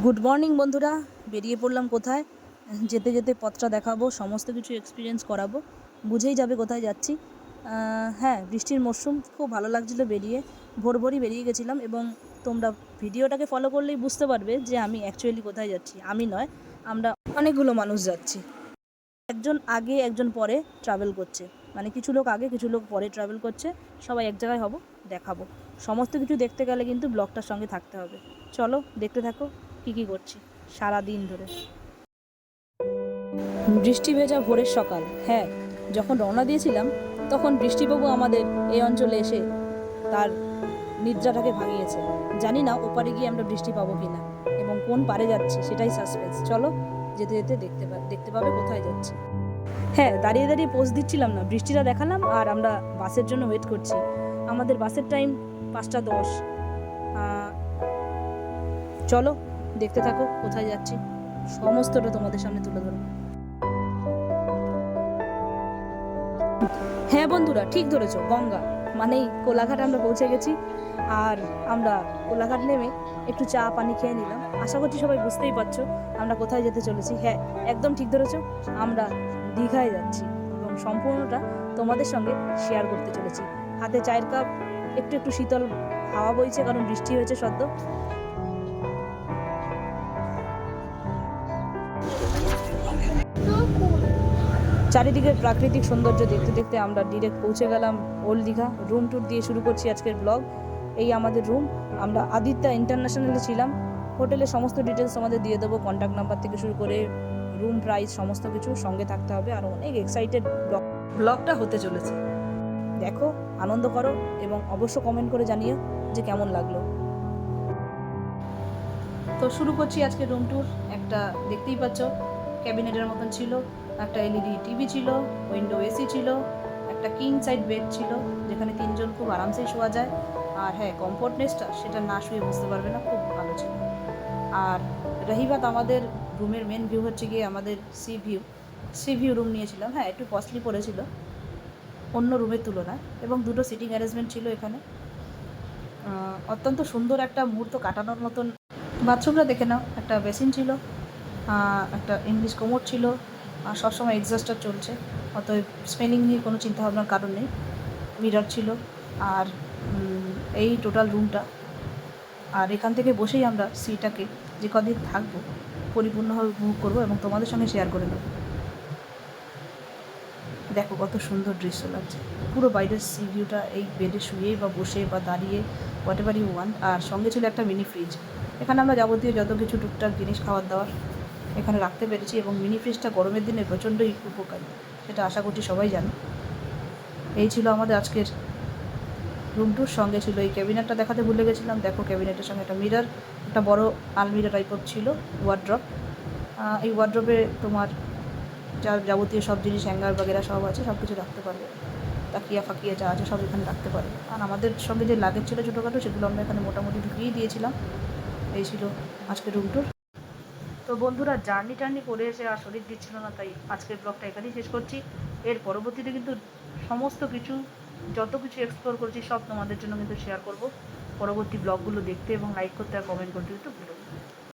Good morning বন্ধুরা, বেরিয়ে পড়লাম কোথায়। যেতে যেতে পথটা দেখাবো, সমস্ত কিছু এক্সপিরিয়েন্স করাবো, বুঝেই যাবে কোথায় যাচ্ছি। হ্যাঁ, বৃষ্টির মরশুম, খুব ভালো লাগছিলো বেরিয়ে। ভোরই বেরিয়ে গেছিলাম এবং তোমরা ভিডিওটাকে ফলো করলেই বুঝতে পারবে যে আমি অ্যাকচুয়ালি কোথায় যাচ্ছি। আমি নয়, আমরা অনেকগুলো মানুষ যাচ্ছি। একজন আগে একজন পরে ট্রাভেল করছে, মানে কিছু লোক আগে কিছু লোক পরে ট্রাভেল করছে। সবাই এক জায়গায় হব, দেখাবো। সমস্ত কিছু দেখতে গেলে কিন্তু ব্লগটার সঙ্গে থাকতে হবে। চলো দেখতে থাকো কী করছি সারা দিন ধরে। বৃষ্টি ভেজা ভোরের সকাল। হ্যাঁ, যখন রওনা দিয়েছিলাম তখন বৃষ্টিবাবু আমাদের এই অঞ্চলে এসে তার নিদ্রাটাকে ভাঙিয়েছে। জানি না ওপারে গিয়ে আমরা বৃষ্টি পাবো কিনা এবং কোন পারে যাচ্ছি সেটাই সাসপেন্স। চলো যেতে যেতে দেখতে পাবে কোথায় যাচ্ছি। হ্যাঁ, দাঁড়িয়ে দাঁড়িয়ে পোজ দিচ্ছিলাম না, বৃষ্টিটা দেখালাম আর আমরা বাসের জন্য ওয়েট করছি। আমাদের বাসের টাইম 5টা 10। চলো দেখতে থাকো কোথায় যাচ্ছি, সমস্তটা তোমাদের সামনে তুলে ধরো। হ্যাঁ বন্ধুরা, ঠিক ধরেছো, গঙ্গা মানেই কোলাঘাট আমরা পৌঁছে গেছি। আর আমরা কোলাঘাট নেমে একটু চা পানি খেয়ে নিলাম। আশা করছি সবাই বুঝতেই পারছো আমরা কোথায় যেতে চলেছি। হ্যাঁ, একদম ঠিক ধরেছো, আমরা দীঘায় যাচ্ছি এবং সম্পূর্ণটা তোমাদের সঙ্গে শেয়ার করতে চলেছি। হাতে চায়ের কাপ, একটু একটু শীতল হাওয়া বইছে কারণ বৃষ্টি হয়েছে সদ্য। চারিদিকের প্রাকৃতিক সৌন্দর্য দেখতে দেখতে আমরা ডিরেক্ট পৌঁছে গেলাম ওল্ড দীঘা। রুম ট্যুর দিয়ে শুরু করছি আজকের ব্লগ। এই আমাদের রুম, আমরা আদিত্যা ইন্টারন্যাশনালে ছিলাম। হোটেলের সমস্ত ডিটেলস আমাদের দিয়ে দেবো, কন্ট্যাক্ট নাম্বার থেকে শুরু করে রুম প্রাইস সমস্ত কিছু সঙ্গে থাকতে হবে। আর অনেক এক্সাইটেড ব্লগটা হতে চলেছে। দেখো, আনন্দ করো এবং অবশ্য কমেন্ট করে জানিও যে কেমন লাগলো। তো শুরু করছি আজকে রুম ট্যুর। একটা দেখতেই পাচ্ছ ক্যাবিনেটের মতন ছিল, একটা এলইডি টিভি ছিল, উইন্ডো এসি ছিল, একটা কিং সাইড বেড ছিল যেখানে 3জন খুব আরামসেই শোয়া যায়। আর হ্যাঁ, কমফোর্টনেসটা সেটা না শুয়ে বুঝতে পারবে না, খুব ভালো ছিল। আর রহিবাত আমাদের রুমের মেন ভিউ হচ্ছে গিয়ে আমাদের সি ভিউ রুম নিয়েছিলাম। হ্যাঁ, একটু কস্টলি পড়েছিল অন্য রুমের তুলনায় এবং দুটো সিটিং অ্যারেঞ্জমেন্ট ছিল এখানে। অত্যন্ত সুন্দর একটা মুহূর্ত কাটানোর মতন। বাথরুমটা দেখে নাও, একটা বেসিন ছিল, একটা ইংলিশ কোমোড ছিল, আর সবসময় এক্সস্টার চলছে, অতএব স্মেলিং নিয়ে কোনো চিন্তাভাবনার কারণ নেই। মিরর ছিল। আর এই টোটাল রুমটা। আর এখান থেকে বসেই আমরা সিটাকে যে কদিন থাকবো পরিপূর্ণভাবে উপভোগ করবো এবং তোমাদের সঙ্গে শেয়ার করে নেব। দেখো কত সুন্দর দৃশ্য লাগছে, পুরো বাইরের সি ভিউটা এই বেডে শুয়ে বা বসে বা দাঁড়িয়ে, হোয়াট এভার ইউ ওয়ান্ট। আর সঙ্গে ছিল একটা মিনি ফ্রিজ। এখানে আমরা যাবতীয় যত কিছু টুকটাক জিনিস খাওয়ার দাওয়ার এখানে রাখতে পেরেছি এবং মিনি ফ্রিজটা গরমের দিনে প্রচণ্ডই উপকারী, সেটা আশা করছি সবাই জানে। এই ছিল আমাদের আজকের রুম টুর। সঙ্গে ছিল এই ক্যাবিনেটটা দেখাতে ভুলে গেছিলাম, দেখো ক্যাবিনেটের সঙ্গে একটা মিরর, একটা বড় আলমিরা টাইপের ছিল, ওয়ার্ড্রপ। এই ওয়ার্ড্রপে তোমার যাবতীয় সব জিনিস হ্যাঙ্গার বাগেরা সব আছে, সব কিছু রাখতে পারবে। তাকিয়া ফাকিয়া যা আছে সব এখানে রাখতে পারবে। আর আমাদের সঙ্গে যে লাগেজ ছিল ছোটোখাটো, সেগুলো আমরা এখানে মোটামুটি ঢুকিয়েই দিয়েছিলাম। এই ছিল আজকের রুম টুর। তো বন্ধুরা, জার্নি করে এসে আর শরীর দিচ্ছিল না, তাই আজকের ব্লগটা এখানেই শেষ করছি। এর পরবর্তীতে কিন্তু সমস্ত কিছু, যত কিছু এক্সপ্লোর করছি সব তোমাদের জন্য কিন্তু শেয়ার করব। পরবর্তী ব্লগগুলো দেখতে এবং লাইক করতে আর কমেন্ট করতে কিন্তু ভুলো না।